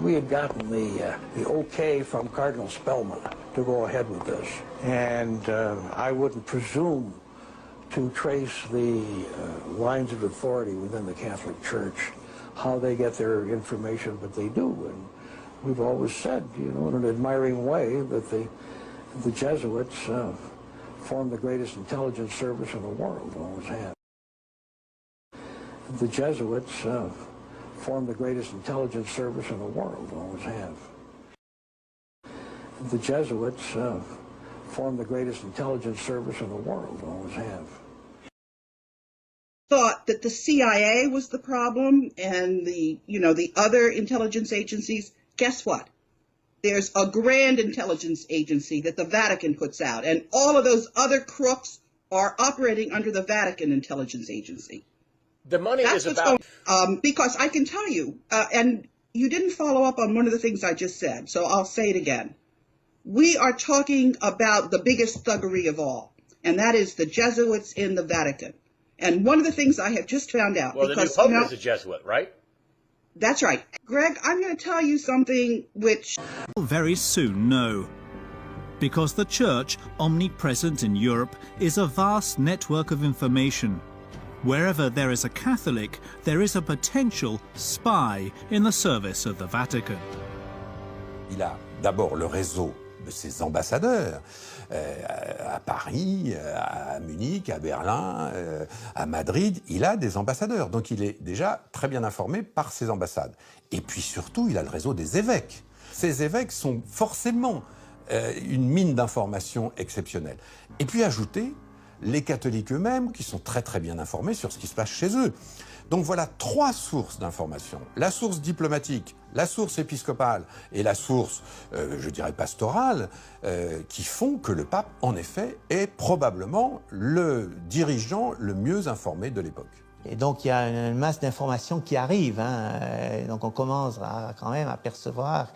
we had gotten the okay from Cardinal Spellman to go ahead with this, and I wouldn't presume to trace the lines of authority within the Catholic Church, how they get their information, but they do. And we've always said, you know, in an admiring way, that the Jesuits form the greatest intelligence service in the world, always have. The Jesuits form the greatest intelligence service in the world, always have. The Jesuits form the greatest intelligence service in the world, always have. Thought that the CIA was the problem and the other intelligence agencies. Guess what? There's a grand intelligence agency that the Vatican puts out, and all of those other crooks are operating under the Vatican intelligence agency. The money That's is about... because I can tell you, and you didn't follow up on one of the things I just said, so I'll say it again. We are talking about the biggest thuggery of all, and that is the Jesuits in the Vatican. And one of the things I have just found out... Well, because, the new Pope is a Jesuit, right? That's right. Greg, I'm going to tell you something which... We'll very soon know. Because the Church, omnipresent in Europe, is a vast network of information. Wherever there is a Catholic, there is a potential spy in the service of the Vatican. Il a d'abord le réseau de ses ambassadeurs à Paris, à Munich, à Berlin, à Madrid. Il a des ambassadeurs, donc il est déjà très bien informé par ses ambassades. Et puis surtout, il a le réseau des évêques. Ces évêques sont forcément une mine d'informations exceptionnelle. Et puis ajouter les catholiques eux-mêmes qui sont très très bien informés sur ce qui se passe chez eux. Donc voilà trois sources d'information. La source diplomatique, la source épiscopale et la source, je dirais, pastorale, qui font que le pape, en effet, est probablement le dirigeant le mieux informé de l'époque. Et donc il y a une masse d'informations qui arrive, hein, donc on commence quand même à percevoir